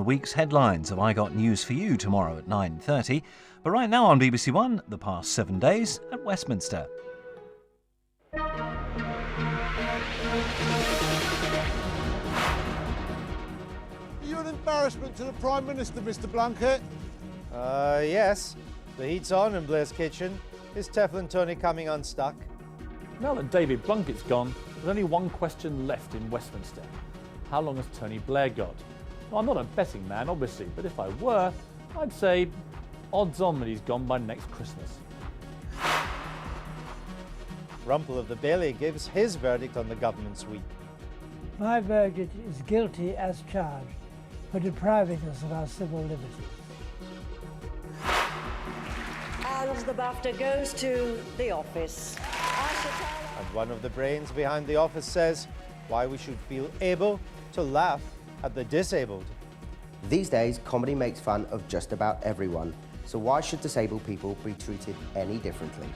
The week's headlines of I Got News for You tomorrow at 9:30. But right now on BBC One, the past 7 days at Westminster. You're an embarrassment to the Prime Minister, Mr. Blunkett. Yes. The heat's on in Blair's kitchen. Is Teflon Tony coming unstuck? Now that David Blunkett's gone, there's only one question left in Westminster. How long has Tony Blair got? Well, I'm not a betting man, obviously, but if I were, I'd say odds on that he's gone by next Christmas. Rumple of the Bailey gives his verdict on the government sweep. My verdict is guilty as charged for depriving us of our civil liberties. And the BAFTA goes to The Office. And one of the brains behind The Office says why we should feel able to laugh at the disabled. These days, comedy makes fun of just about everyone. So why should disabled people be treated any differently?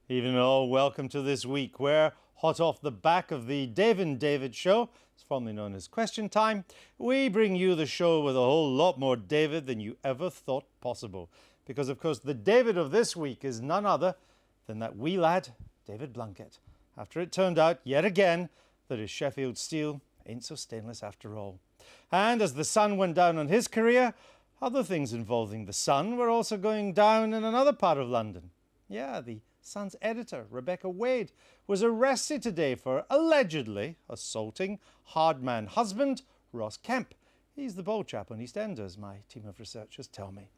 Even all, welcome to this week where, hot off the back of the David show, it's formerly known as Question Time, we bring you the show with a whole lot more David than you ever thought possible. Because, of course, the David of this week is none other than that wee lad, David Blunkett, after it turned out, yet again, that his Sheffield steel ain't so stainless after all. And as the sun went down on his career, other things involving the sun were also going down in another part of London. Yeah, the Sun's editor, Rebecca Wade, was arrested today for allegedly assaulting hard-man husband Ross Kemp. He's the bold chap on EastEnders, my team of researchers tell me.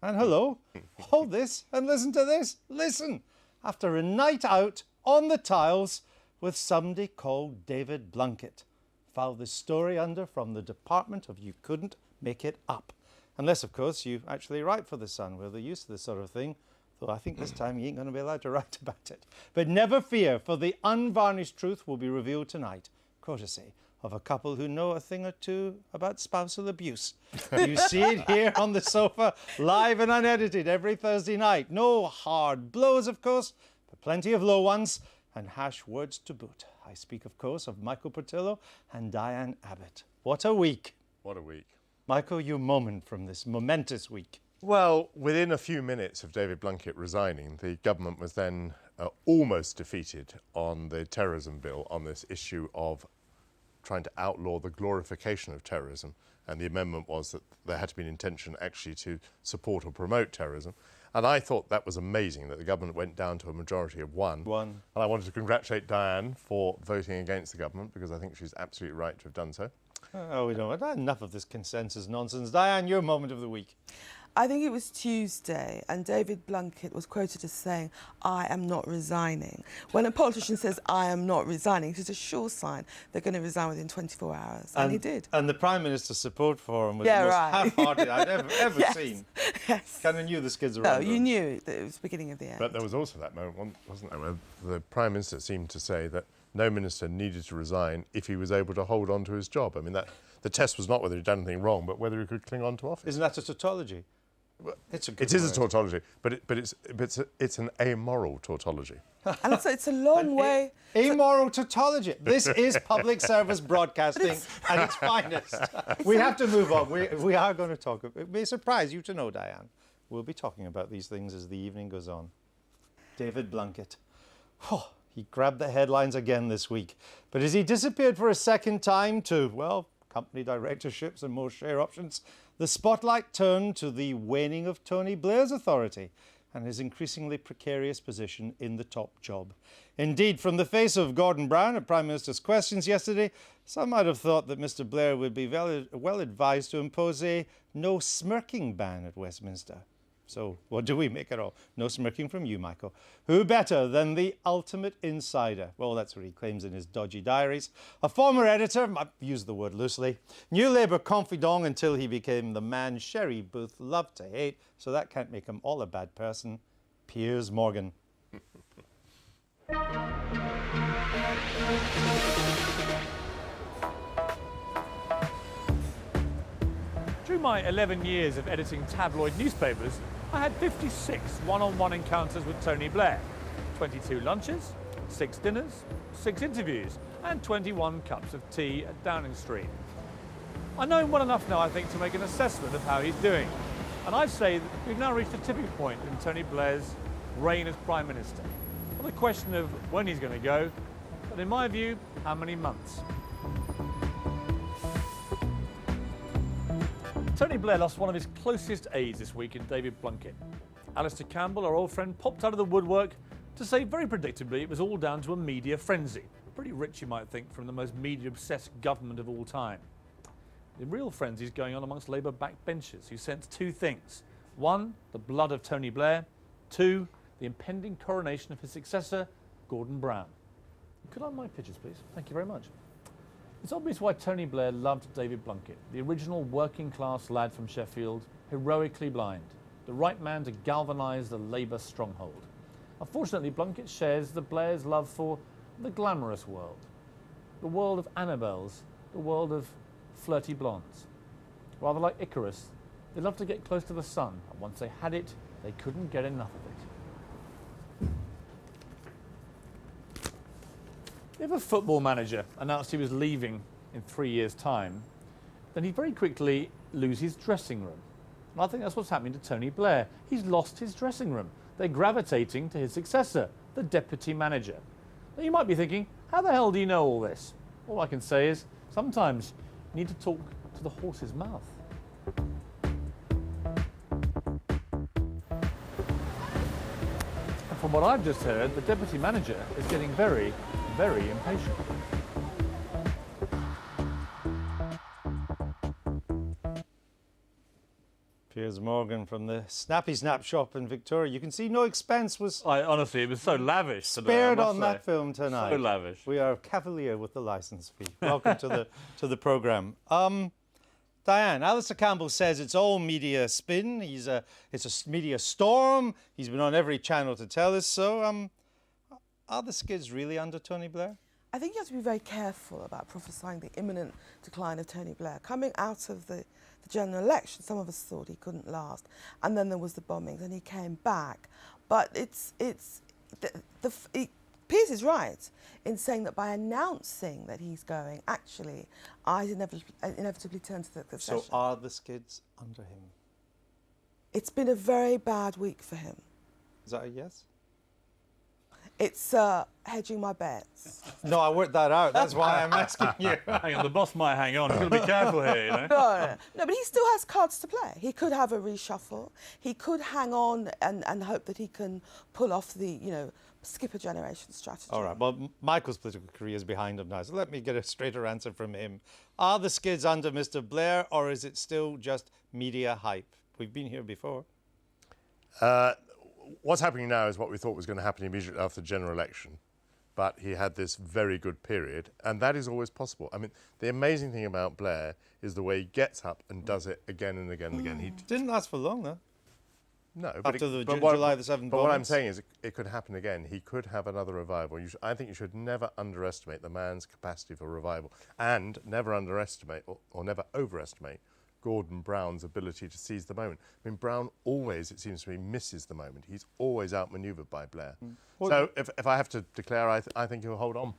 And hello, hold this and listen to this. Listen, after a night out on the tiles with somebody called David Blunkett. File this story under from the Department of You Couldn't Make It Up. Unless, of course, you actually write for The Sun, where they're used to this sort of thing. Though I think this time you ain't going to be allowed to write about it. But never fear, for the unvarnished truth will be revealed tonight, courtesy of a couple who know a thing or two about spousal abuse. You see it here on the sofa, live and unedited every Thursday night. No hard blows, of course, but plenty of low ones and harsh words to boot. I speak, of course, of Michael Portillo and Diane Abbott. What a week. What a week. Michael, your moment from this momentous week. Well, within a few minutes of David Blunkett resigning, the government was then almost defeated on the terrorism bill on this issue of trying to outlaw the glorification of terrorism. And the amendment was that there had to be an intention actually to support or promote terrorism. And I thought that was amazing that the government went down to a majority of one. And I wanted to congratulate Diane for voting against the government because I think she's absolutely right to have done so. Oh, we don't want enough of this consensus nonsense. Diane, your moment of the week. I think it was Tuesday, and David Blunkett was quoted as saying, "I am not resigning." When a politician says, "I am not resigning," it's a sure sign they're going to resign within 24 hours. And he did. And the Prime Minister's support for him was the most half-hearted I'd ever seen. Yes. Kind of knew the skids were No, under you him. knew that it was the beginning of the end. But there was also that moment, wasn't there, where the Prime Minister seemed to say that no minister needed to resign if he was able to hold on to his job. I mean, the test was not whether he'd done anything wrong, but whether he could cling on to office. Isn't that a tautology? It is a tautology, but it's an amoral tautology. And also, it's a long way. Amoral tautology. This is public service broadcasting at its finest. We have to move on. We are going to talk. It may surprise you to know, Diane. We'll be talking about these things as the evening goes on. David Blunkett. Oh, he grabbed the headlines again this week. But as he disappeared for a second time to, well, company directorships and more share options, the spotlight turned to the waning of Tony Blair's authority and his increasingly precarious position in the top job. Indeed, from the face of Gordon Brown at Prime Minister's Questions yesterday, some might have thought that Mr. Blair would be well advised to impose a no smirking ban at Westminster. So what do we make it all? No smirking from you, Michael. Who better than the ultimate insider? Well, that's what he claims in his dodgy diaries. A former editor, I use the word loosely, New Labour confidant until he became the man Sherry Booth loved to hate, so that can't make him all a bad person, Piers Morgan. Through my 11 years of editing tabloid newspapers, I had 56 one-on-one encounters with Tony Blair, 22 lunches, 6 dinners, 6 interviews, and 21 cups of tea at Downing Street. I know him well enough now, I think, to make an assessment of how he's doing. And I'd say that we've now reached a tipping point in Tony Blair's reign as Prime Minister. Not a question of when he's going to go, but in my view, how many months. Tony Blair lost one of his closest aides this week in David Blunkett. Alistair Campbell, our old friend, popped out of the woodwork to say very predictably it was all down to a media frenzy. Pretty rich, you might think, from the most media-obsessed government of all time. The real frenzy is going on amongst Labour backbenchers who sense 2 things. 1, the blood of Tony Blair. 2, the impending coronation of his successor, Gordon Brown. Could I have my pictures, please? Thank you very much. It's obvious why Tony Blair loved David Blunkett, the original working-class lad from Sheffield, heroically blind, the right man to galvanise the Labour stronghold. Unfortunately, Blunkett shares the Blairs' love for the glamorous world, the world of Annabelles, the world of flirty blondes. Rather like Icarus, they love to get close to the sun, and once they had it, they couldn't get enough of it. If a football manager announced he was leaving in 3 years' time, then he'd very quickly lose his dressing room. And I think that's what's happening to Tony Blair. He's lost his dressing room. They're gravitating to his successor, the deputy manager. Now you might be thinking, how the hell do you know all this? All I can say is, sometimes you need to talk to the horse's mouth. And from what I've just heard, the deputy manager is getting very, very impatient. Piers Morgan from the Snappy Snap shop in Victoria. You can see no expense was Honestly, it was so lavish. spared on that film tonight. So lavish. We are cavalier with the licence fee. Welcome to the programme. Diane, Alistair Campbell says it's all media spin. It's a media storm. He's been on every channel to tell us so. Are the skids really under Tony Blair? I think you have to be very careful about prophesying the imminent decline of Tony Blair. Coming out of the general election, some of us thought he couldn't last, and then there was the bombings, and he came back. But Piers is right in saying that by announcing that he's going, actually, eyes inevitably turn to the succession. So are the skids under him? It's been a very bad week for him. Is that a yes? It's hedging my bets. No, I worked that out. That's why I'm asking you. Hang on, the boss might hang on. He's got to be careful here, you know. No, but he still has cards to play. He could have a reshuffle. He could hang on and hope that he can pull off the, skipper generation strategy. All right, well, Michael's political career is behind him now, so let me get a straighter answer from him. Are the skids under Mr. Blair, or is it still just media hype? We've been here before. What's happening now is what we thought was going to happen immediately after the general election. But he had this very good period, and that is always possible. I mean, the amazing thing about Blair is the way he gets up and does it again and again and again. He didn't last for long, though. No, After the July the 7th But what I'm saying is it could happen again. He could have another revival. I think you should never underestimate the man's capacity for revival, and never underestimate or never overestimate Gordon Brown's ability to seize the moment. I mean, Brown always, it seems to me, misses the moment. He's always outmanoeuvred by Blair. So if I have to declare, I think he'll hold on.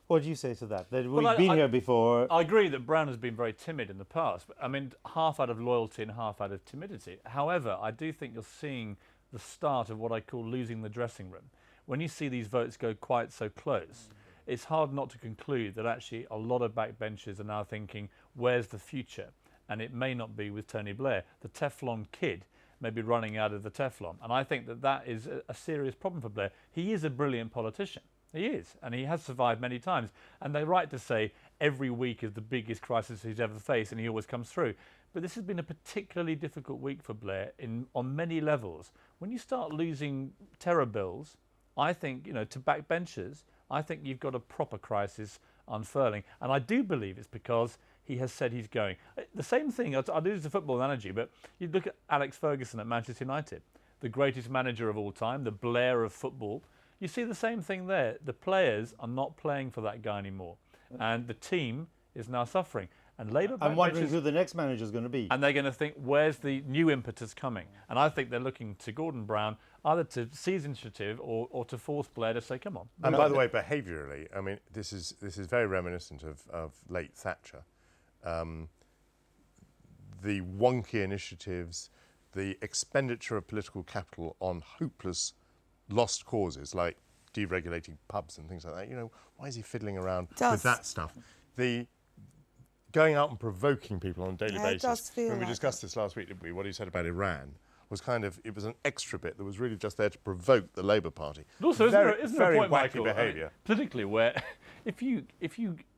What do you say to that? We've been here before. I agree that Brown has been very timid in the past. I mean, half out of loyalty and half out of timidity. However, I do think you're seeing the start of what I call losing the dressing room. When you see these votes go quite so close, it's hard not to conclude that actually a lot of backbenchers are now thinking, where's the future? And it may not be with Tony Blair. The Teflon kid may be running out of the Teflon. And I think that is a serious problem for Blair. He is a brilliant politician. He is, and he has survived many times. And they're right to say every week is the biggest crisis he's ever faced, and he always comes through. But this has been a particularly difficult week for Blair on many levels. When you start losing terror bills, I think, to backbenchers, I think you've got a proper crisis unfurling. And I do believe it's because he has said he's going. The same thing, I'll use the football analogy, but you look at Alex Ferguson at Manchester United, the greatest manager of all time, the Blair of football. You see the same thing there. The players are not playing for that guy anymore. And the team is now suffering. And Labour I'm wondering backbenchers- who the next manager is going to be. and they're going to think, where's the new impetus coming? And I think they're looking to Gordon Brown either to seize initiative or to force Blair to say, come on. And by the way, behaviourally, I mean, this is very reminiscent of late Thatcher. The wonky initiatives, the expenditure of political capital on hopeless lost causes like deregulating pubs and things like that. You know, why is he fiddling around with that stuff? The going out and provoking people on a daily Yeah, it does basis. feel When we like discussed this last week, didn't we? What he said about Iran was it was an extra bit that was really just there to provoke the Labour Party. But also, isn't there very a point, wacky Michael, behaviour. politically, where if you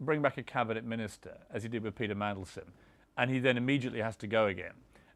bring back a cabinet minister, as you did with Peter Mandelson, and he then immediately has to go again,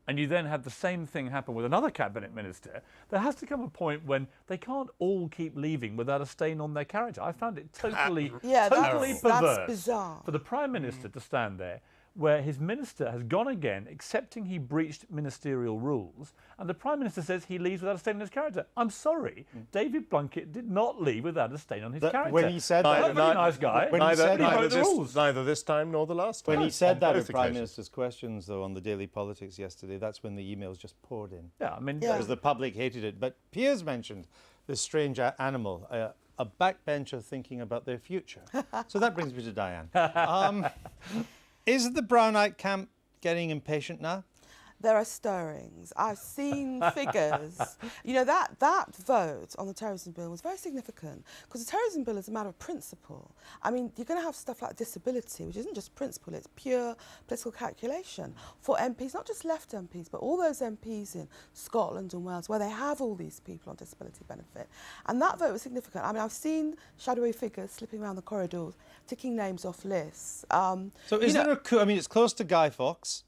and you then have the same thing happen with another cabinet minister, there has to come a point when they can't all keep leaving without a stain on their character. I found it totally perverse that's bizarre. for the Prime Minister to stand there where his minister has gone again, accepting he breached ministerial rules, and the Prime Minister says he leaves without a stain on his character. I'm sorry, David Blunkett did not leave without a stain on his character. When he said He's that, a very nice guy. when he said that, Neither this time nor the last time. when he said that both at Prime occasions. Minister's Questions, though, on the Daily Politics yesterday, that's when the emails just poured in. Yeah, I mean, Because the public hated it. But Piers mentioned this strange animal, a backbencher thinking about their future. So that brings me to Diane. Is the Brownite camp getting impatient now? There are stirrings. I've seen figures. You know, that vote on the terrorism bill was very significant because the terrorism bill is a matter of principle. I mean, you're going to have stuff like disability, which isn't just principle, it's pure political calculation for MPs, not just left MPs, but all those MPs in Scotland and Wales where they have all these people on disability benefit. And that vote was significant. I mean, I've seen shadowy figures slipping around the corridors, ticking names off lists. So is there a coup? I mean, it's close to Guy Fawkes.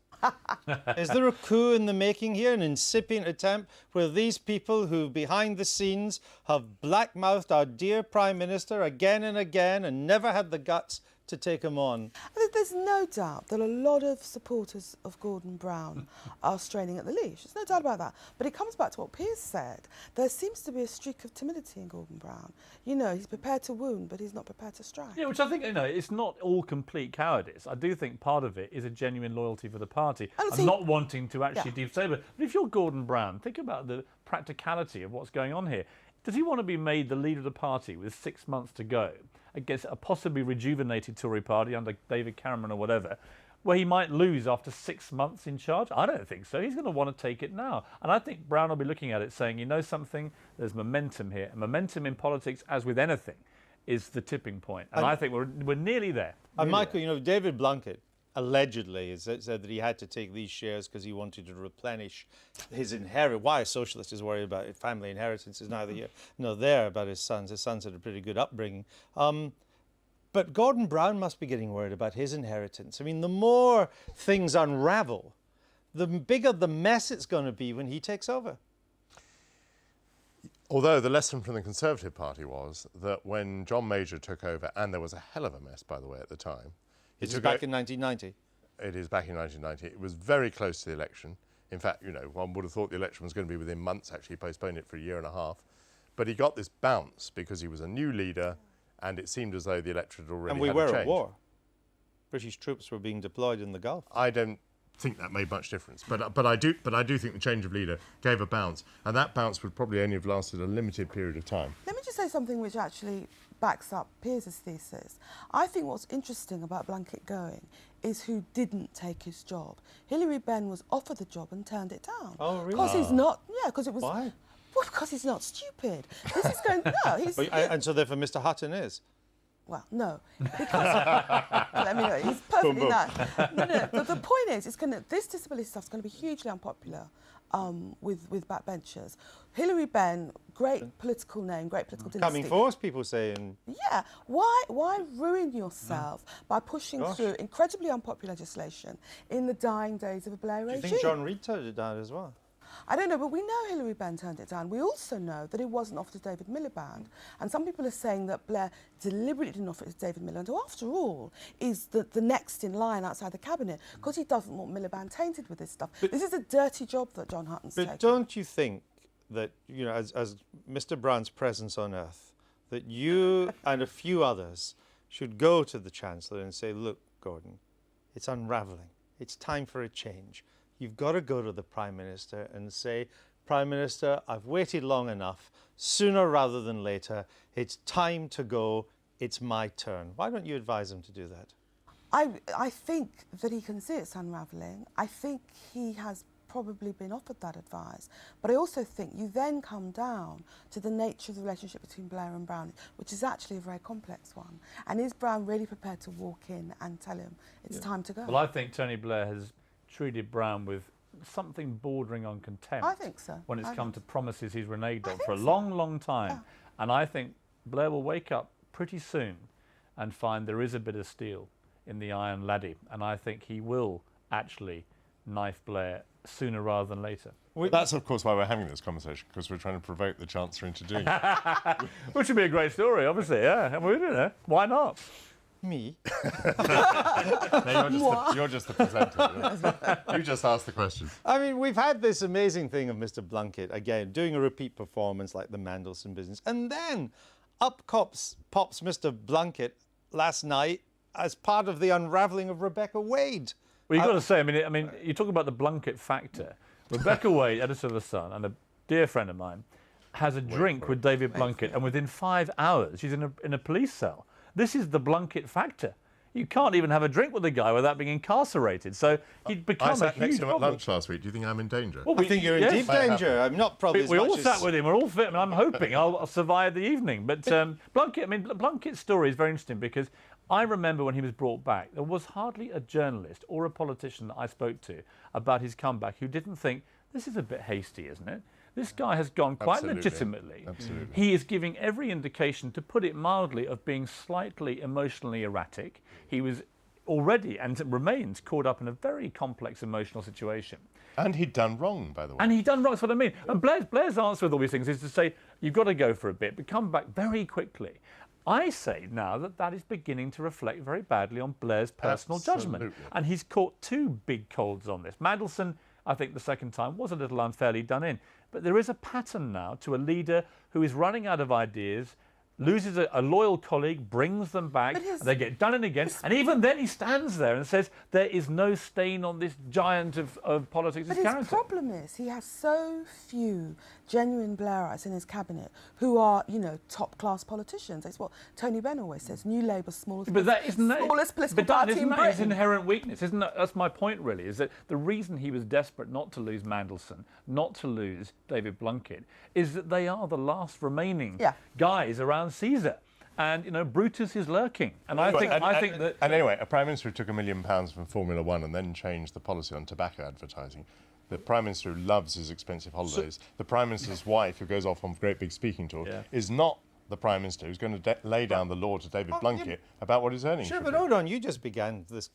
Is there a coup in the making here, an incipient attempt where these people who behind the scenes have blackmouthed our dear Prime Minister again and again and never had the guts to take him on? There's no doubt that a lot of supporters of Gordon Brown are straining at the leash. There's no doubt about that. But it comes back to what Piers said. There seems to be a streak of timidity in Gordon Brown. You know, he's prepared to wound, but he's not prepared to strike. yeah, which I think, you know, it's not all complete cowardice. I do think part of it is a genuine loyalty for the party and not wanting to actually destabilise. But if you're Gordon Brown, think about the practicality of what's going on here. Does he want to be made the leader of the party with 6 months to go against a possibly rejuvenated Tory party under David Cameron or whatever, where he might lose after 6 months in charge? I don't think so. He's going to want to take it now. And I think Brown will be looking at it saying, you know something, there's momentum here. And momentum in politics, as with anything, is the tipping point. And I think we're nearly there. And Michael, you know, David Blunkett allegedly has said that he had to take these shares because he wanted to replenish his inheritance. Why a socialist is worried about family inheritance is neither here nor there about his sons. His sons had a pretty good upbringing. But Gordon Brown must be getting worried about his inheritance. I mean, the more things unravel, the bigger the mess it's going to be when he takes over. Although the lesson from the Conservative Party was that when John Major took over, and there was a hell of a mess, by the way, at the time. This is back in 1990. It is back in 1990. It was very close to the election. In fact, you know, one would have thought the election was going to be within months, actually postponed it for a year and a half. But he got this bounce because he was a new leader and it seemed as though the electorate already And we had were a change. at war. British troops were being deployed in the Gulf. I don't think that made much difference, but I do think the change of leader gave a bounce, and that bounce would probably only have lasted a limited period of time. Let me just say something which actually backs up Piers' thesis. I think what's interesting about Blunkett going is who didn't take his job. Hilary Benn was offered the job and turned it down. Oh, really? Because he's not, because it was... Why? Well, because he's not stupid. This is going... No, he's... And so therefore Mr Hutton is? Well, no, because let me know. He's perfectly nice. No. The point is, this disability stuff is going to be hugely unpopular with backbenchers. Hilary Benn, great political name, great political dynasty. Coming force, people saying. Yeah. Why ruin yourself by pushing through incredibly unpopular legislation in the dying days of a Blair regime? Do you think John Reid turned it down as well? I don't know, but we know Hilary Benn turned it down. We also know that it wasn't offered to David Miliband. And some people are saying that Blair deliberately didn't offer it to David Miliband, who, after all, is the next in line outside the Cabinet, because he doesn't want Miliband tainted with this stuff. This is a dirty job that John Hutton's taken. But don't you think that, you know, as Mr Brown's presence on earth, that you and a few others should go to the Chancellor and say, look, Gordon, It's unravelling. It's time for a change. You've got to go to the Prime Minister and say, Prime Minister, I've waited long enough. Sooner rather than later, it's time to go. It's my turn. Why don't you advise him to do that? I think that he can see it's unravelling. I think he has probably been offered that advice. But I also think you then come down to the nature of the relationship between Blair and Brown, which is actually a very complex one. And is Brown really prepared to walk in and tell him it's time to go? Well, I think Tony Blair has treated Brown with something bordering on contempt. I think so. When it's come to promises he's reneged on for a so. long, long time. Yeah. And I think Blair will wake up pretty soon and find there is a bit of steel in the iron laddie. And I think he will actually knife Blair sooner rather than later. That's, of course, why we're having this conversation, because we're trying to provoke the Chancellor into doing it. Which would be a great story, obviously, yeah. And we don't know. Why not? Me? No, you're just the presenter. You just asked the question. I mean, we've had this amazing thing of Mr. Blunkett, again, doing a repeat performance like the Mandelson business. And then up pops Mr. Blunkett last night as part of the unravelling of Rebecca Wade. Well, you've got to say, I mean, you talk about the Blunkett factor. Rebecca Wade, editor of The Sun, and a dear friend of mine, has a drink with David Blunkett, and within 5 hours, she's in a police cell. This is the Blunkett factor. You can't even have a drink with a guy without being incarcerated. So he'd become I sat a next huge to him at problem. lunch last week. Do you think I'm in danger? Well, I think you're in deep danger. I'm not probably as We much all as... sat with him. We're all fit. I mean, I'm hoping I'll survive the evening. But Blunkett's story is very interesting because I remember when he was brought back, there was hardly a journalist or a politician that I spoke to about his comeback who didn't think, this is a bit hasty, isn't it? This guy has gone quite legitimately. Absolutely. He is giving every indication, to put it mildly, of being slightly emotionally erratic. He was already and remains caught up in a very complex emotional situation. And he'd done wrong, by the way. And he'd done wrong, that's what I mean. And Blair's answer with all these things is to say, you've got to go for a bit, but come back very quickly. I say now that is beginning to reflect very badly on Blair's personal judgment. And he's caught two big colds on this. Mandelson, I think the second time, was a little unfairly done in. But there is a pattern now to a leader who is running out of ideas, loses a loyal colleague, brings them back, and they get done in again. And even then he stands there and says, there is no stain on this giant of politics. But his problem is he has so few genuine Blairites in his cabinet who are, top-class politicians. That's what Tony Benn always says, New Labour's smallest political party in Isn't that his Britain. inherent weakness? Isn't that, that's my point, really, is that the reason he was desperate not to lose Mandelson, not to lose David Blunkett, is that they are the last remaining guys around Caesar. And, Brutus is lurking. And I think that... And anyway, a Prime Minister who took £1 million from Formula One and then changed the policy on tobacco advertising, the Prime Minister who loves his expensive holidays, the Prime Minister's wife who goes off on great big speaking tour, is not the Prime Minister who's going to lay down the law to David Blunkett about what his earnings should but be. hold on, you just began this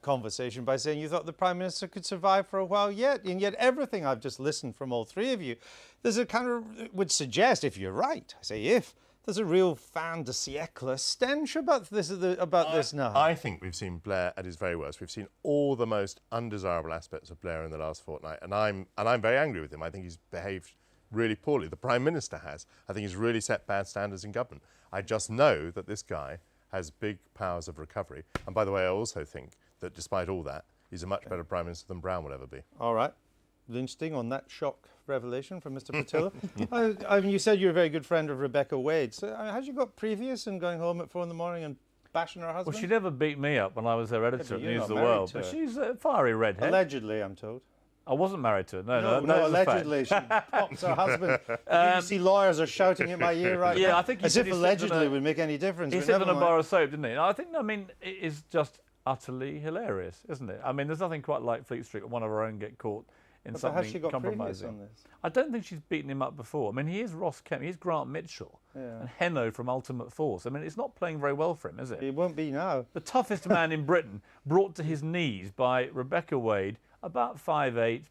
conversation by saying you thought the Prime Minister could survive for a while yet, and yet everything I've just listened from all three of you, there's a kind of, would suggest, if you're right, I say if, there's a real fin de siècle stench about this now. I think we've seen Blair at his very worst. We've seen all the most undesirable aspects of Blair in the last fortnight, and I'm very angry with him. I think he's behaved really poorly. The Prime Minister has. I think he's really set bad standards in government. I just know that this guy has big powers of recovery. And by the way, I also think that despite all that, he's a much better Prime Minister than Brown will ever be. All right. Interesting on that shock revelation from Mr. Patillo. I mean, you said you're a very good friend of Rebecca Wade. So has you got previous in going home at 4 a.m. and bashing her husband? Well, she never beat me up when I was her editor at News of the World. But she's a fiery redhead. Allegedly, I'm told. I wasn't married to her. No, allegedly. She pops her husband. You see lawyers are shouting at my ear right now. I think as if allegedly would make any difference. He said on a bar of soap, didn't he? I mean, it is just utterly hilarious, isn't it? I mean, there's nothing quite like Fleet Street when one of our own get caught in something has she got compromising. On this? I don't think she's beaten him up before. I mean, he is Ross Kemp, he's Grant Mitchell, and Henno from Ultimate Force. I mean, it's not playing very well for him, is it? It won't be now. The toughest man in Britain, brought to his knees by Rebecca Wade, about 5'8",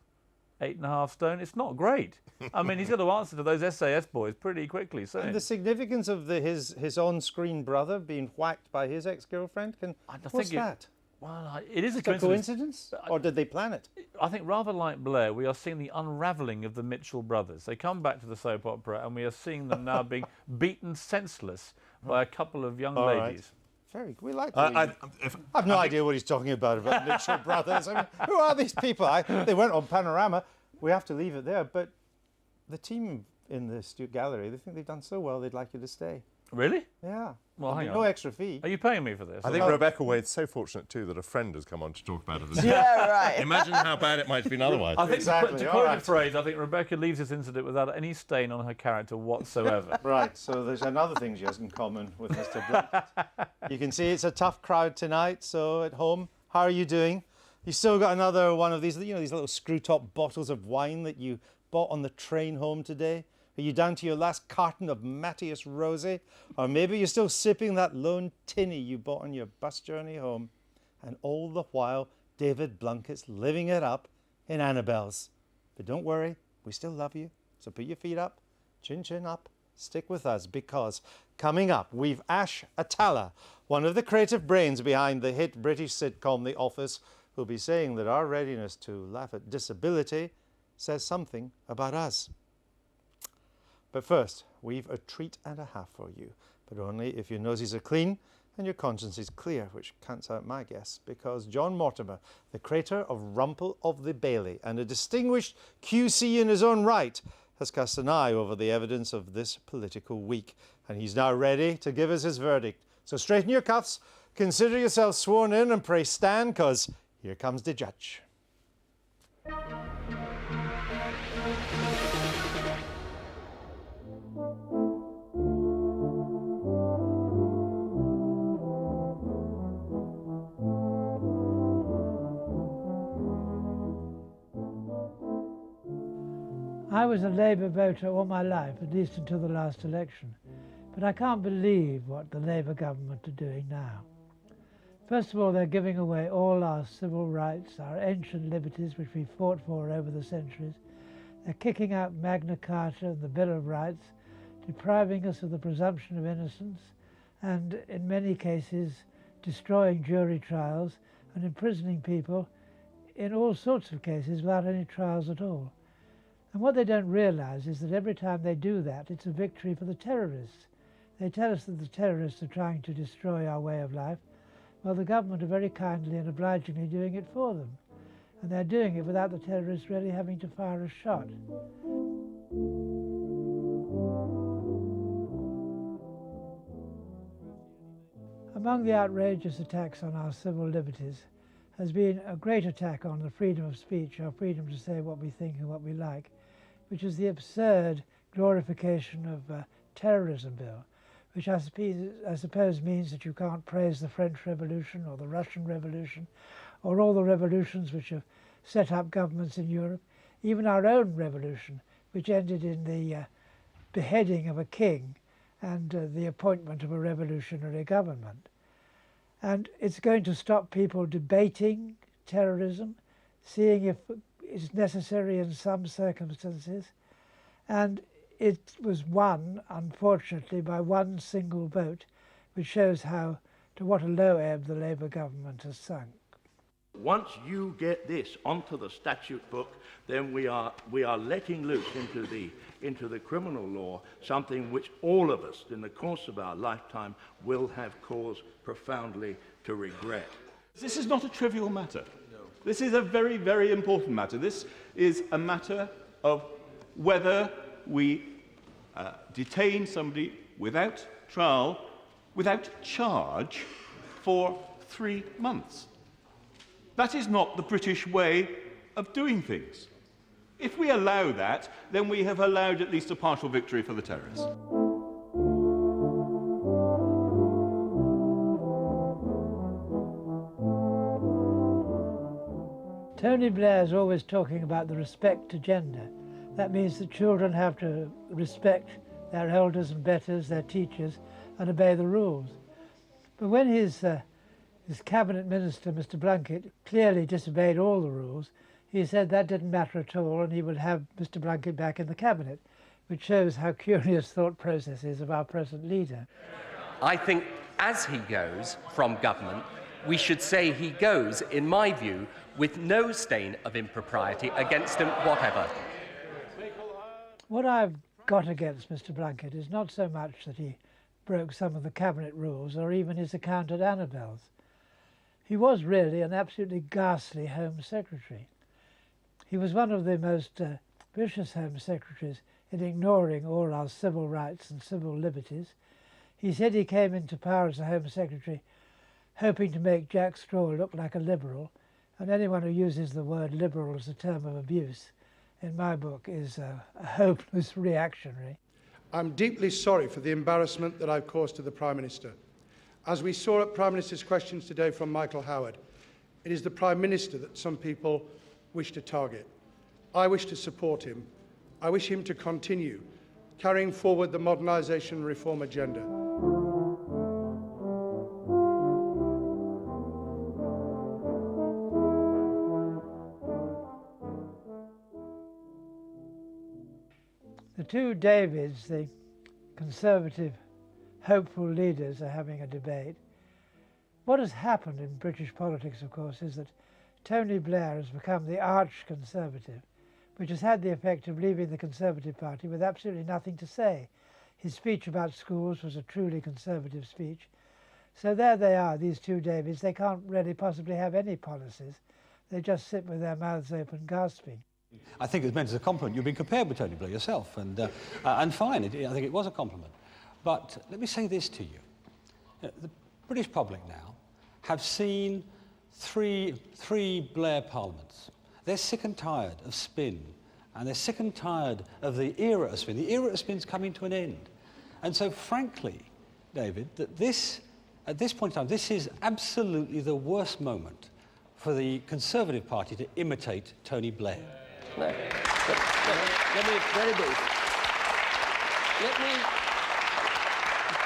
8.5 stone. It's not great. I mean, he's got to answer to those SAS boys pretty quickly. So. And the significance of his on-screen brother being whacked by his ex-girlfriend, what's that? Well, it is a coincidence, or did they plan it? I think rather like Blair, we are seeing the unravelling of the Mitchell brothers. They come back to the soap opera, and we are seeing them now being beaten senseless by a couple of young ladies. Right. very. We like. I've no idea what he's talking about Mitchell Brothers. I mean, who are these people? They went on Panorama. We have to leave it there. But the team in the Stuart Gallery, they think they've done so well, they'd like you to stay. Really? Yeah. Well, hang on. No extra fee. Are you paying me for this? I think Rebecca Wade's so fortunate too that a friend has come on to talk about it. Yeah, right. Imagine how bad it might have been otherwise. I think Exactly, to all quote right. a phrase, I think Rebecca leaves this incident without any stain on her character whatsoever. Right, so there's another thing she has in common with Mr. Blunkett. You can see it's a tough crowd tonight, so at home, how are you doing? You still got another one of these, these little screw-top bottles of wine that you bought on the train home today? Are you down to your last carton of Matthias Rosé? Or maybe you're still sipping that lone tinny you bought on your bus journey home. And all the while, David Blunkett's living it up in Annabelle's. But don't worry, we still love you. So put your feet up, chin up, stick with us, because coming up, we've Ash Atala, one of the creative brains behind the hit British sitcom The Office, who'll be saying that our readiness to laugh at disability says something about us. But first, we've a treat and a half for you, but only if your noses are clean and your conscience is clear, which counts out my guess, because John Mortimer, the creator of Rumple of the Bailey and a distinguished QC in his own right, has cast an eye over the evidence of this political week, and he's now ready to give us his verdict. So straighten your cuffs, consider yourself sworn in, and pray stand, because here comes the judge. I was a Labour voter all my life, at least until the last election. But I can't believe what the Labour government are doing now. First of all, they're giving away all our civil rights, our ancient liberties which we fought for over the centuries. They're kicking out Magna Carta and the Bill of Rights, depriving us of the presumption of innocence, and in many cases destroying jury trials and imprisoning people in all sorts of cases without any trials at all. And what they don't realise is that every time they do that, it's a victory for the terrorists. They tell us that the terrorists are trying to destroy our way of life. Well, the government are very kindly and obligingly doing it for them. And they're doing it without the terrorists really having to fire a shot. Among the outrageous attacks on our civil liberties has been a great attack on the freedom of speech, our freedom to say what we think and what we like, which is the absurd glorification of a terrorism bill, which I suppose means that you can't praise the French Revolution or the Russian Revolution or all the revolutions which have set up governments in Europe, even our own revolution, which ended in the beheading of a king and the appointment of a revolutionary government. And it's going to stop people debating terrorism, seeing if it's necessary in some circumstances. And it was won, unfortunately, by one single vote, which shows to what a low ebb the Labour government has sunk. Once you get this onto the statute book, then we are letting loose into the criminal law something which all of us in the course of our lifetime will have cause profoundly to regret. This is not a trivial matter. No. This is a very, very important matter. This is a matter of whether we detain somebody without trial, without charge, for 3 months. That is not the British way of doing things. If we allow that, then we have allowed at least a partial victory for the terrorists. Tony Blair's always talking about the respect to gender. That means that children have to respect their elders and betters, their teachers, and obey the rules. But when his cabinet minister, Mr. Blunkett, clearly disobeyed all the rules, he said that didn't matter at all and he would have Mr. Blunkett back in the cabinet, which shows how curious thought process is of our present leader. I think as he goes from government, we should say he goes, in my view, with no stain of impropriety against him whatever. What I've got against Mr. Blunkett is not so much that he broke some of the cabinet rules or even his account at Annabelle's. He was really an absolutely ghastly Home Secretary. He was one of the most vicious Home Secretaries in ignoring all our civil rights and civil liberties. He said he came into power as a Home Secretary hoping to make Jack Straw look like a liberal, and anyone who uses the word liberal as a term of abuse, in my book, is a hopeless reactionary. I'm deeply sorry for the embarrassment that I've caused to the Prime Minister. As we saw at Prime Minister's questions today from Michael Howard, it is the Prime Minister that some people wish to target. I wish to support him. I wish him to continue carrying forward the modernisation and reform agenda. The two Davids, the Conservative hopeful leaders, are having a debate. What has happened in British politics, of course, is that Tony Blair has become the arch-Conservative, which has had the effect of leaving the Conservative Party with absolutely nothing to say. His speech about schools was a truly Conservative speech. So there they are, these two Davids. They can't really possibly have any policies. They just sit with their mouths open, gasping. I think it's meant as a compliment. You've been compared with Tony Blair yourself, and fine. I think it was a compliment. But let me say this to you. The British public now have seen three Blair parliaments. They're sick and tired of spin, and they're sick and tired of the era of spin. The era of spin's coming to an end. And so, frankly, David, that at this point in time, this is absolutely the worst moment for the Conservative Party to imitate Tony Blair. No. Let me, very brief.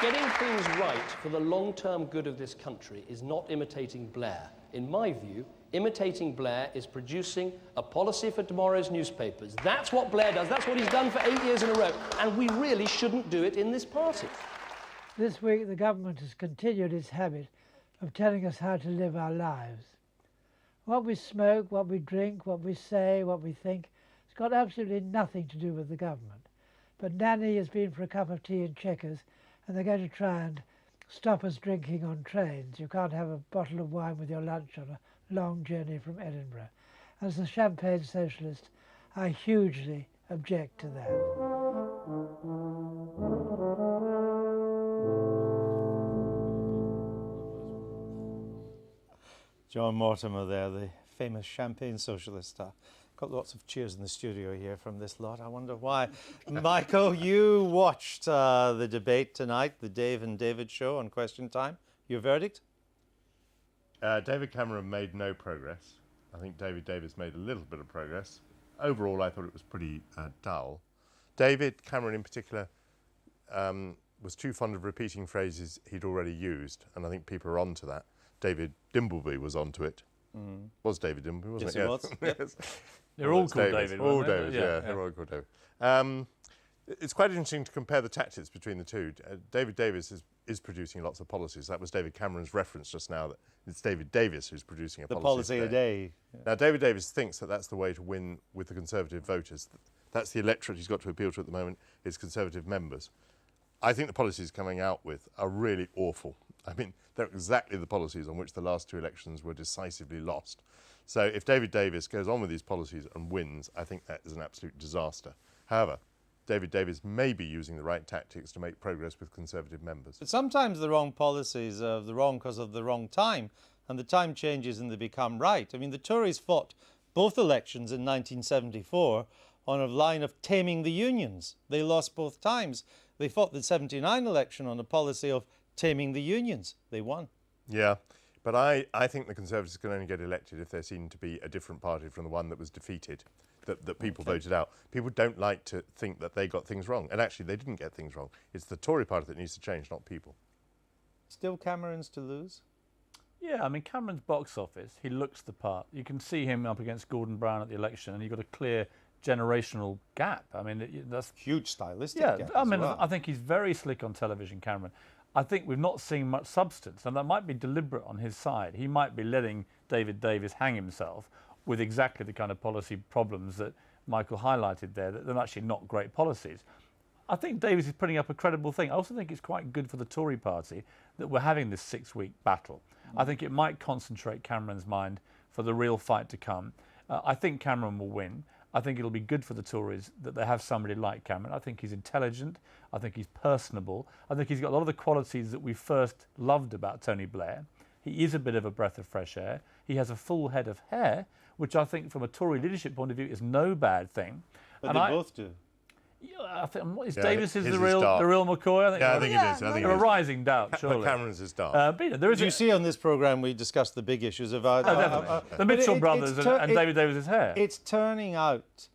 Getting things right for the long-term good of this country is not imitating Blair. In my view, imitating Blair is producing a policy for tomorrow's newspapers. That's what Blair does. That's what he's done for 8 years in a row. And we really shouldn't do it in this party. This week, the government has continued its habit of telling us how to live our lives. What we smoke, what we drink, what we say, what we think, it's got absolutely nothing to do with the government. But Nanny has been for a cup of tea in Chequers, and they're going to try and stop us drinking on trains. You can't have a bottle of wine with your lunch on a long journey from Edinburgh. As a champagne socialist, I hugely object to that. John Mortimer there, the famous champagne socialist. Got lots of cheers in the studio here from this lot. I wonder why. Michael, you watched the debate tonight, the Dave and David show on Question Time. Your verdict? David Cameron made no progress. I think David Davis made a little bit of progress. Overall, I thought it was pretty dull. David Cameron, in particular, was too fond of repeating phrases he'd already used, and I think people are onto that. David Dimbleby was onto it. Was David Dimbleby, wasn't yes, it? He was. Yep. They're all called David. All David, yeah. They're all called David. It's quite interesting to compare the tactics between the two. David Davis is producing lots of policies. That was David Cameron's reference just now, that it's David Davis who's producing a policy. The policy today. a day. Yeah. Now, David Davis thinks that that's the way to win with the Conservative voters. That's the electorate he's got to appeal to at the moment, is Conservative members. I think the policies coming out with are really awful. I mean, they're exactly the policies on which the last two elections were decisively lost. So if David Davis goes on with these policies and wins, I think that is an absolute disaster. However, David Davis may be using the right tactics to make progress with Conservative members. But sometimes the wrong policies are the wrong because of the wrong time, and the time changes and they become right. I mean, the Tories fought both elections in 1974 on a line of taming the unions. They lost both times. They fought the 79 election on a policy of taming the unions. They won. Yeah, but I think the Conservatives can only get elected if they're seen to be a different party from the one that was defeated, that people voted out. People don't like to think that they got things wrong, and actually they didn't get things wrong. It's the Tory party that needs to change, not people. Still Cameron's to lose? Yeah, I mean, Cameron's box office, he looks the part. You can see him up against Gordon Brown at the election, and you've got a clear generational gap. I mean, that's huge stylistic gap. as I mean, well. I think he's very slick on television, Cameron. I think we've not seen much substance, and that might be deliberate on his side. He might be letting David Davis hang himself with exactly the kind of policy problems that Michael highlighted there, that they're actually not great policies. I think Davis is putting up a credible thing. I also think it's quite good for the Tory party that we're having this 6-week battle. I think it might concentrate Cameron's mind for the real fight to come. I think Cameron will win. I think it'll be good for the Tories that they have somebody like Cameron. I think he's intelligent. I think he's personable. I think he's got a lot of the qualities that we first loved about Tony Blair. He is a bit of a breath of fresh air. He has a full head of hair, which I think from a Tory leadership point of view is no bad thing. But they both do. I think Davis is the real McCoy. I think it is. I think a rising doubt, surely. But Cameron's is dark. Did you see on this programme we discussed the big issues of the Mitchell brothers and David Davis's hair. It's turning out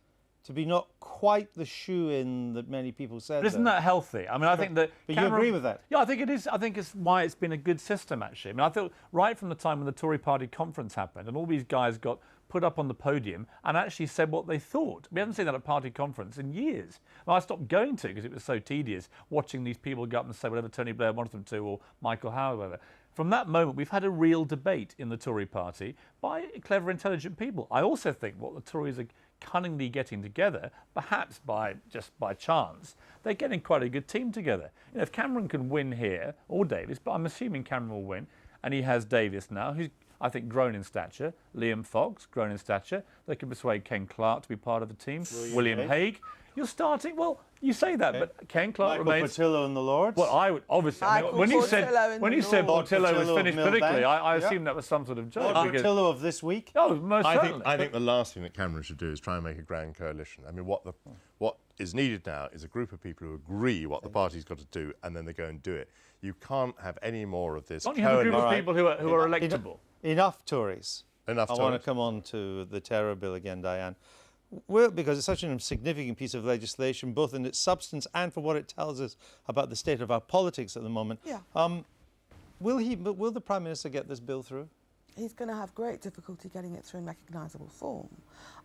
to be not quite the shoe-in that many people said. But isn't that healthy? I mean, I think that. But you agree with that? Yeah, I think it is. I think it's why it's been a good system, actually. I mean, I thought right from the time when the Tory party conference happened and all these guys got put up on the podium and actually said what they thought. We haven't seen that at party conference in years. Well, I stopped going to because it was so tedious watching these people go up and say whatever Tony Blair wanted them to, or Michael Howard, whatever. From that moment, we've had a real debate in the Tory party by clever, intelligent people. I also think what the Tories are cunningly getting together, perhaps just by chance, they're getting quite a good team together. You know, if Cameron can win here, or Davis, but I'm assuming Cameron will win, and he has Davis now, who's, I think, grown in stature. Liam Fox, grown in stature. They can persuade Ken Clarke to be part of the team. William Hague. You're starting, well, you say that, but Ken Clarke remains. Michael Portillo and the Lords. Well, I would obviously. I mean, when you said Portillo was finished politically, I assumed that was some sort of joke. Portillo of this week. Oh, most certainly. I think the last thing that Cameron should do is try and make a grand coalition. I mean, what is needed now is a group of people who agree what the party's got to do, and then they go and do it. You can't have any more of this. Don't you have a group of people who are electable? Enough Tories. I Tories. want to come on to the terror bill again, Diane. Well, because it's such a significant piece of legislation, both in its substance and for what it tells us about the state of our politics at the moment. Yeah. Will the Prime Minister get this bill through? He's going to have great difficulty getting it through in recognisable form.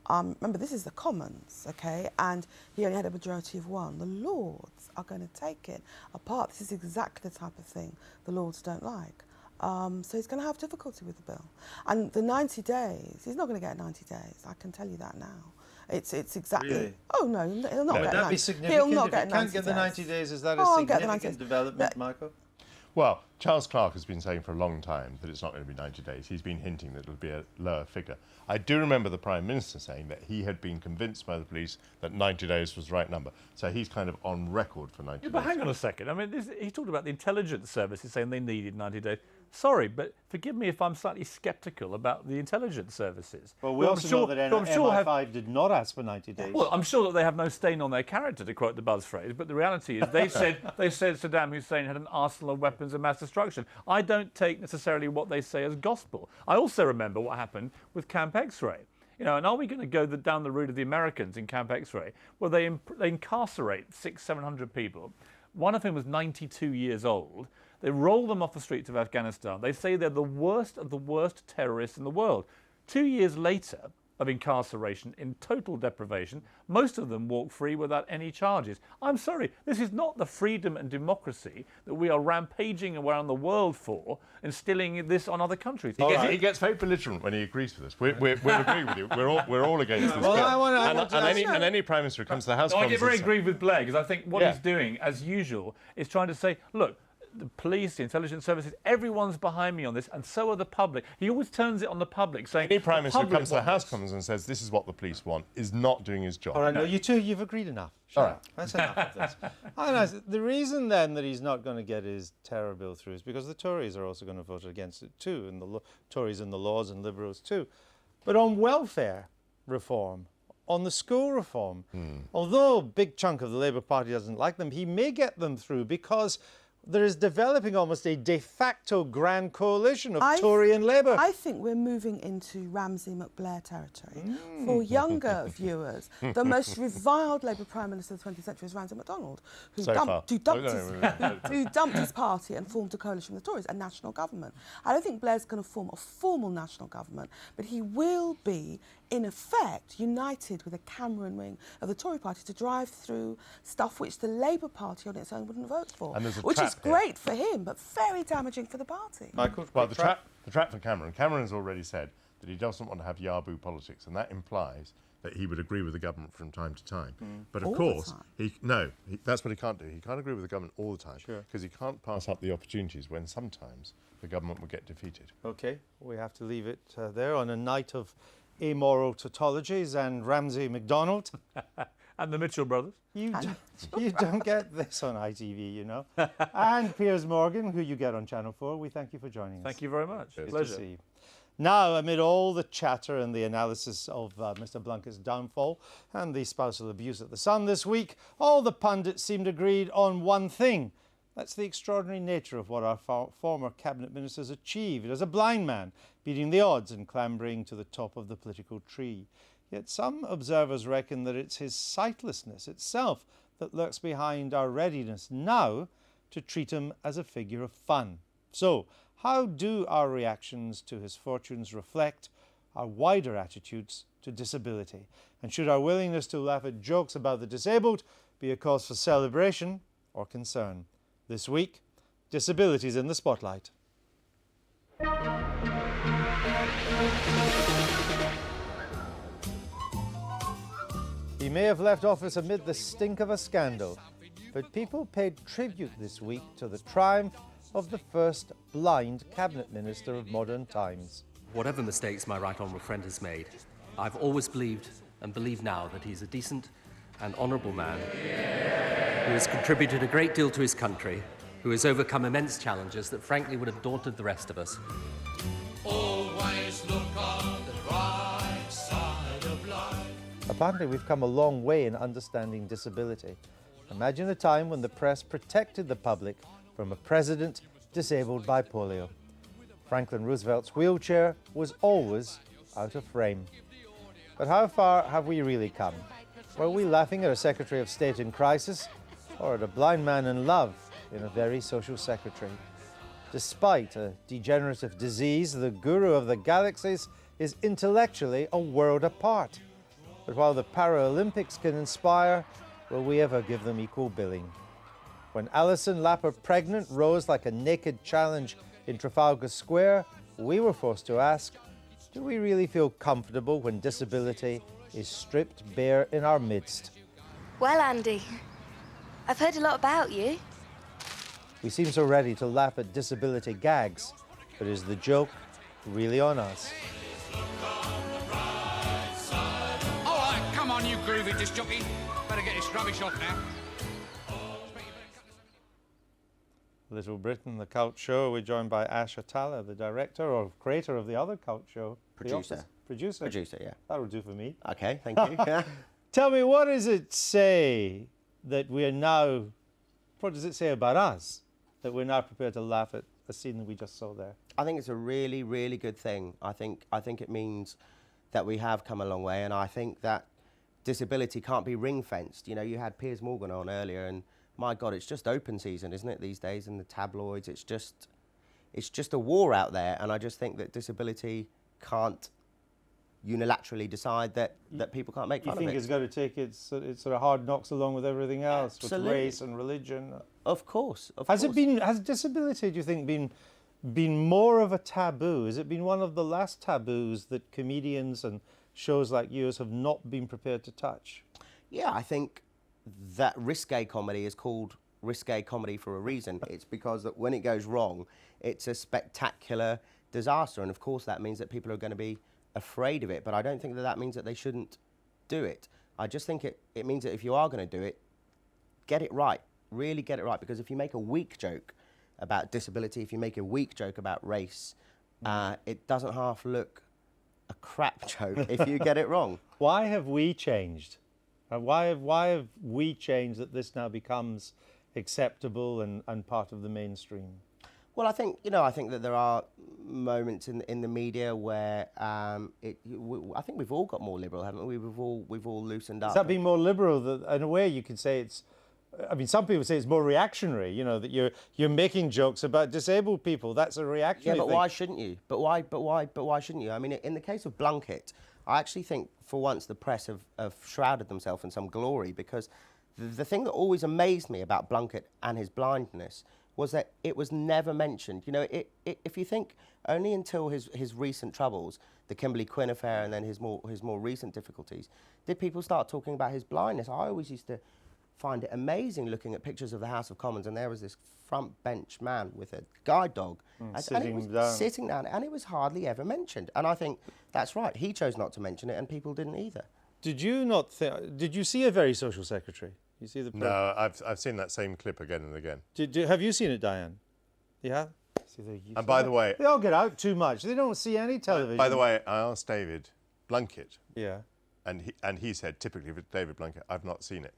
Remember, this is the Commons, OK? And he only had a majority of one. The Lords are going to take it apart. This is exactly the type of thing the Lords don't like. So he's going to have difficulty with the bill. And the 90 days, he's not going to get 90 days. I can tell you that now. It's exactly. Really? Oh no, he'll not get 90. Would that be significant? He'll not if get he 90 can't get the 90 days, is that a significant development, Michael? Well, Charles Clarke has been saying for a long time that it's not going to be 90 days. He's been hinting that it'll be a lower figure. I do remember the Prime Minister saying that he had been convinced by the police that 90 days was the right number. So he's kind of on record for 90 days. But hang on a second. I mean, he talked about the intelligence services saying they needed 90 days. Sorry, but forgive me if I'm slightly sceptical about the intelligence services. Well, we also know that MI5 did not ask for 90 days. Well, I'm sure that they have no stain on their character, to quote the buzz phrase, but the reality is they said Saddam Hussein had an arsenal of weapons of mass destruction. I don't take necessarily what they say as gospel. I also remember what happened with Camp X-Ray. You know, and are we going to go down the route of the Americans in Camp X-Ray, where they incarcerate 600-700 people, one of whom was 92 years old. They roll them off the streets of Afghanistan. They say they're the worst of the worst terrorists in the world. 2 years later of incarceration in total deprivation, most of them walk free without any charges. I'm sorry, this is not the freedom and democracy that we are rampaging around the world for, instilling this on other countries. He gets very belligerent when he agrees with us. We'll agree with you. We're all against this bill. And any Prime Minister who comes to the House... I get very aggrieved with Blair, because I think what he's doing, as usual, is trying to say, look, the police, the intelligence services, everyone's behind me on this, and so are the public. He always turns it on the public, saying... Any Prime Minister who comes to the House Commons and says, this is what the police want, is not doing his job. All right, no, you two, you've agreed enough. All right. That's enough of this. The reason, then, that he's not going to get his terror bill through is because the Tories are also going to vote against it, too, and the Tories and the Laws and Liberals, too. But on welfare reform, on the school reform, although a big chunk of the Labour Party doesn't like them, he may get them through because... there is developing almost a de facto grand coalition of Tory and Labour. I think we're moving into Ramsay McBlair territory. For younger viewers, the most reviled Labour Prime Minister of the 20th century is Ramsay MacDonald, who dumped his party and formed a coalition with the Tories, a national government. I don't think Blair's going to form a formal national government, but he will be, in effect, united with a Cameron wing of the Tory party to drive through stuff which the Labour Party on its own wouldn't vote for, which is great for him, but very damaging for the party. Michael? Well, the trap for Cameron. Cameron has already said that he doesn't want to have Yahoo politics, and that implies that he would agree with the government from time to time. But of All the course, time? that's what he can't do. He can't agree with the government all the time Sure. because he can't pass up the opportunities when sometimes the government will get defeated. Okay, we have to leave it there on a night of amoral tautologies and Ramsay MacDonald. And the Mitchell brothers. You don't get this on ITV, you know. And Piers Morgan, who you get on Channel 4. We thank you for joining us. Thank you very much. Good Pleasure. to see you. Now, amid all the chatter and the analysis of Mr. Blunkett's downfall and the spousal abuse at the Sun this week, all the pundits seemed agreed on one thing. That's the extraordinary nature of what our former cabinet ministers achieved as a blind man, beating the odds and clambering to the top of the political tree. Yet some observers reckon that it's his sightlessness itself that lurks behind our readiness now to treat him as a figure of fun. So, how do our reactions to his fortunes reflect our wider attitudes to disability? And should our willingness to laugh at jokes about the disabled be a cause for celebration or concern? This week, disabilities in the spotlight. He may have left office amid the stink of a scandal, but people paid tribute this week to the triumph of the first blind cabinet minister of modern times. Whatever mistakes my right honourable friend has made, I've always believed and believe now that he's a decent and honourable man who has contributed a great deal to his country, who has overcome immense challenges that frankly would have daunted the rest of us. Always look on the right side of life. Apparently, we've come a long way in understanding disability. Imagine a time when the press protected the public from a president disabled by polio. Franklin Roosevelt's wheelchair was always out of frame. But how far have we really come? Were we laughing at a Secretary of State in crisis, or at a blind man in love in a very social secretary? Despite a degenerative disease, the guru of the galaxies is intellectually a world apart. But while the Paralympics can inspire, will we ever give them equal billing? When Alison Lapper pregnant rose like a naked challenge in Trafalgar Square, we were forced to ask, do we really feel comfortable when disability is stripped bare in our midst? Well, Andy, I've heard a lot about you. We seem so ready to laugh at disability gags, but is the joke really on us? All right, come on, you groovy disc jockey. Better get this rubbish off now. Little Britain, the Cult Show. We're joined by Ash Atala, the director or creator of the other Cult Show. Producer. Producer, yeah. That'll do for me. Okay, thank you. Tell me, what does it say that we're now, what does it say about us, that we're now prepared to laugh at a scene that we just saw there? I think it's a really, really good thing. I think it means that we have come a long way, and I think that disability can't be ring-fenced. You know, you had Piers Morgan on earlier, and my God, it's just open season, isn't it, these days, in the tabloids? It's just a war out there, and I just think that disability can't unilaterally decide that people can't make fun of it. You think it's got to take its sort of hard knocks along with everything else, Absolutely. with race and religion? Of course. Has disability, do you think, been more of a taboo? Has it been one of the last taboos that comedians and shows like yours have not been prepared to touch? Yeah, I think that risque comedy is called risque comedy for a reason. It's because that when it goes wrong, it's a spectacular disaster, and of course that means that people are going to be afraid of it, but I don't think that means that they shouldn't do it. I just think it means that if you are going to do it, get it right, really get it right, because if you make a weak joke about disability, if you make a weak joke about race, it doesn't half look a crap joke if you get it wrong. Why have we changed? Why have we changed that this now becomes acceptable and part of the mainstream? Well, I think that there are moments in the media where I think we've all got more liberal, haven't we? We've all loosened up. Has that been more liberal? That, in a way, you could say it's. I mean, some people say it's more reactionary. You know, that you're making jokes about disabled people. That's a reactionary Yeah, but thing. why shouldn't you? But why shouldn't you? I mean, in the case of Blunkett, I actually think for once the press have shrouded themselves in some glory, because the thing that always amazed me about Blunkett and his blindness was that it was never mentioned. You know, if you think only until his recent troubles, the Kimberly Quinn affair and then his more recent difficulties, did people start talking about his blindness. I always used to find it amazing looking at pictures of the House of Commons, and there was this front bench man with a guide dog sitting down, and it was hardly ever mentioned. And I think that's right. He chose not to mention it, and people didn't either. Did you not? Did you see a very social secretary? You see the no, I've seen that same clip again and again. Have you seen it, Diane? Yeah. And by the way, they all get out too much. They don't see any television. By the way, I asked David Blunkett. Yeah. And he said, typically for David Blunkett, I've not seen it.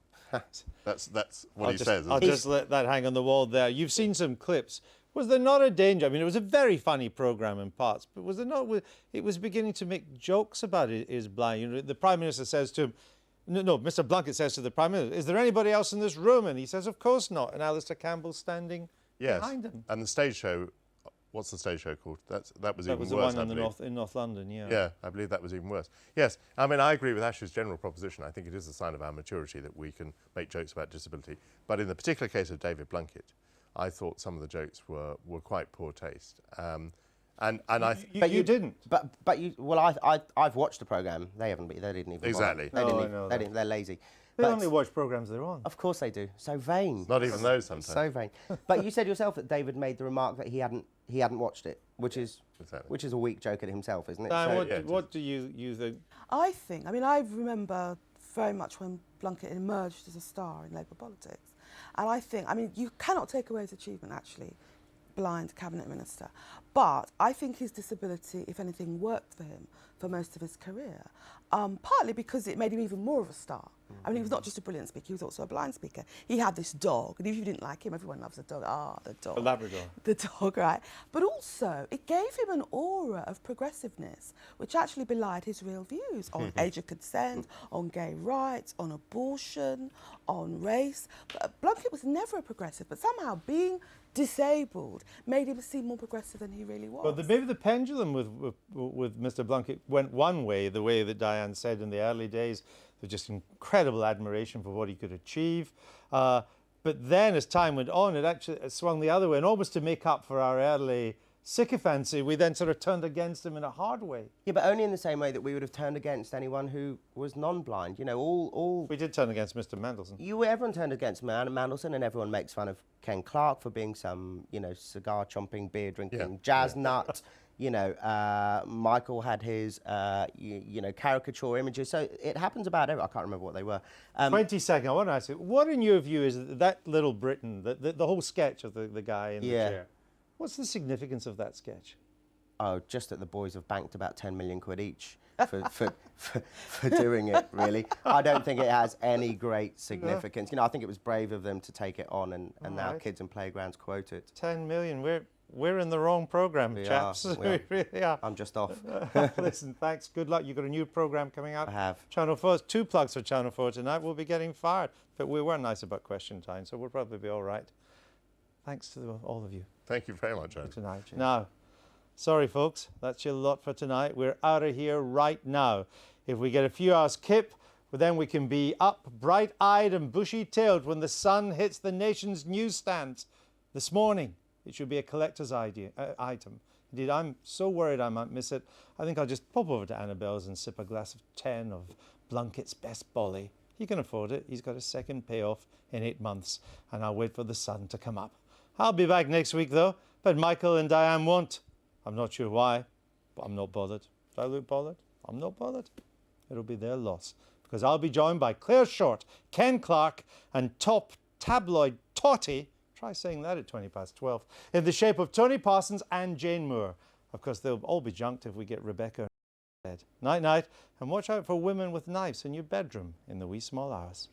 That's what he says. I'll just let that hang on the wall there. You've seen some clips. Was there not a danger? I mean, it was a very funny programme in parts, but was there not? It was beginning to make jokes about his blind. You know, the Prime Minister says to him, no, Mr. Blunkett says to the Prime Minister, "Is there anybody else in this room?" And he says, "Of course not." And Alistair Campbell's standing behind him. And the stage show. What's the stage show called? That was even worse. That was the one in North London, yeah. Yeah, I believe that was even worse. Yes, I mean, I agree with Ash's general proposition. I think it is a sign of our maturity that we can make jokes about disability. But in the particular case of David Blunkett, I thought some of the jokes were quite poor taste. But you didn't. But you. Well, I've watched the programme. They haven't. They didn't even. Exactly. They're lazy. They only watch programmes they're on. Of course they do. So vain. Not even those sometimes. So vain. But you said yourself that David made the remark that he hadn't watched it, which is a weak joke at himself, isn't it? What do you think? I mean, I remember very much when Blunkett emerged as a star in Labour politics. And I mean, you cannot take away his achievement, actually, blind cabinet minister. But I think his disability, if anything, worked for him for most of his career, partly because it made him even more of a star. I mean, he was not just a brilliant speaker, he was also a blind speaker. He had this dog, and if you didn't like him, everyone loves the dog. Ah, the dog. A Labrador. The dog, right. But also, it gave him an aura of progressiveness, which actually belied his real views on age of consent, on gay rights, on abortion, on race. But Blunkett was never a progressive, but somehow being disabled made him seem more progressive than he really was. Well, maybe the pendulum with Mr. Blunkett went one way, the way that Diane said in the early days, with just incredible admiration for what he could achieve. But then as time went on, it actually swung the other way, and almost to make up for our early sycophancy, we then sort of turned against him in a hard way. Yeah, but only in the same way that we would have turned against anyone who was non-blind. You know, all... We did turn against Mr. Mandelson. Everyone turned against Mandelson, and everyone makes fun of Ken Clarke for being some, cigar-chomping, beer-drinking jazz nut. You know, Michael had his, caricature images. So it happens about everyone. I can't remember what they were. 20 seconds. I want to ask you, what in your view is that Little Britain, the whole sketch of the guy in the chair? What's the significance of that sketch? Oh, just that the boys have banked about 10 million quid each for doing it, really. I don't think it has any great significance. You know, I think it was brave of them to take it on, and now kids and playgrounds quote it. 10 million. We're in the wrong programme, chaps. We really are. I'm just off. Listen, thanks. Good luck. You've got a new programme coming out. I have. Channel 4. 2 plugs for Channel 4 tonight. We'll be getting fired. But we were nice about question time, so we'll probably be all right. Thanks to all of you. Thank you very much, tonight. Now, sorry, folks. That's your lot for tonight. We're out of here right now. If we get a few hours kip, well, then we can be up bright-eyed and bushy-tailed when the sun hits the nation's newsstands. This morning, it should be a collector's item. Indeed, I'm so worried I might miss it. I think I'll just pop over to Annabelle's and sip a glass of 10 of Blunkett's best bolly. He can afford it. He's got a second payoff in 8 months, and I'll wait for the sun to come up. I'll be back next week, though, but Michael and Diane won't. I'm not sure why, but I'm not bothered. Do I look bothered? I'm not bothered. It'll be their loss, because I'll be joined by Claire Short, Ken Clarke, and top tabloid Totty. Try saying that at 12:20, in the shape of Tony Parsons and Jane Moore. Of course, they'll all be junked if we get Rebecca in bed. Night-night, and watch out for women with knives in your bedroom in the wee small hours.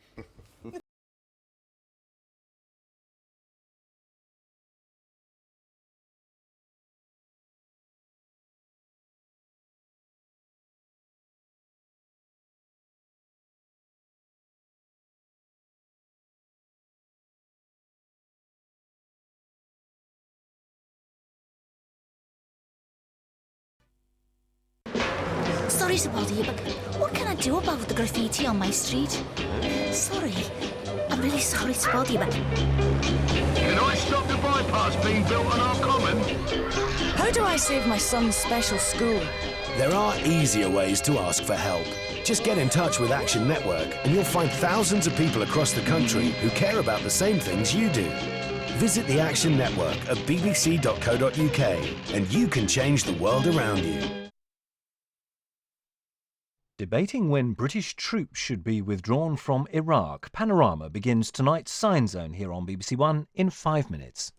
Sorry to bother you, but what can I do about the graffiti on my street? Sorry. I'm really sorry to bother you, but... Can I stop the bypass being built on our common? How do I save my son's special school? There are easier ways to ask for help. Just get in touch with Action Network and you'll find thousands of people across the country who care about the same things you do. Visit the Action Network at bbc.co.uk and you can change the world around you. Debating when British troops should be withdrawn from Iraq, Panorama begins tonight's Sign Zone here on BBC One in 5 minutes.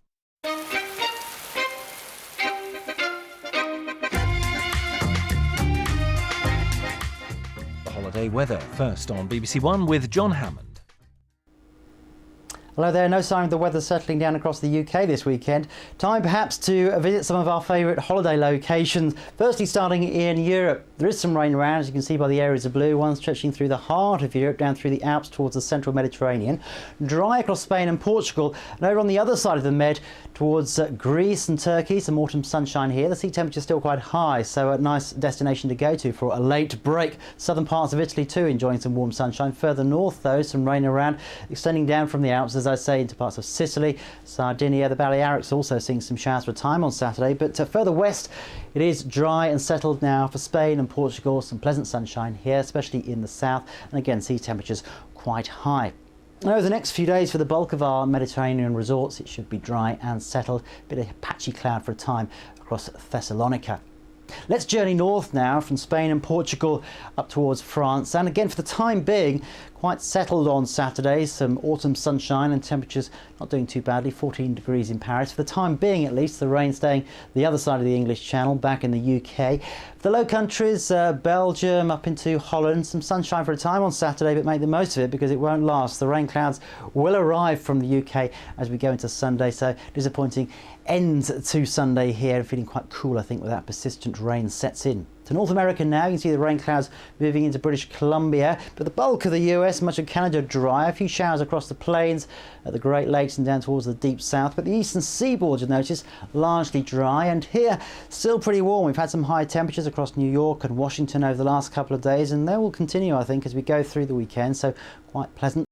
Holiday weather first on BBC One with John Hammond. Hello there, no sign of the weather settling down across the UK this weekend. Time perhaps to visit some of our favourite holiday locations. Firstly, starting in Europe. There is some rain around, as you can see by the areas of blue, one stretching through the heart of Europe, down through the Alps towards the central Mediterranean. Dry across Spain and Portugal, and over on the other side of the Med towards Greece and Turkey, some autumn sunshine here. The sea temperature is still quite high, so a nice destination to go to for a late break. Southern parts of Italy too enjoying some warm sunshine. Further north though, some rain around, extending down from the Alps, as I say, into parts of Sicily, Sardinia, the Balearics also seeing some showers for a time on Saturday. But further west, it is dry and settled now for Spain and Portugal. Some pleasant sunshine here, especially in the south, and again sea temperatures quite high. Over the next few days for the bulk of our Mediterranean resorts, it should be dry and settled. Bit of patchy cloud for a time across Thessalonica. Let's journey north now from Spain and Portugal up towards France, and again for the time being quite settled on Saturday. Some autumn sunshine and temperatures not doing too badly, 14 degrees in Paris. For the time being at least, the rain staying the other side of the English Channel, back in the UK. The Low Countries, Belgium up into Holland, some sunshine for a time on Saturday, but make the most of it because it won't last. The rain clouds will arrive from the UK as we go into Sunday, so disappointing end to Sunday here. Feeling quite cool, I think, with that persistent rain sets in. To North America now, you can see the rain clouds moving into British Columbia, but the bulk of the US, much of Canada dry. A few showers across the plains, at the Great Lakes and down towards the deep south, but the eastern seaboard, you'll notice, largely dry. And here, still pretty warm. We've had some high temperatures across New York and Washington over the last couple of days, and they will continue, I think, as we go through the weekend, so quite pleasant.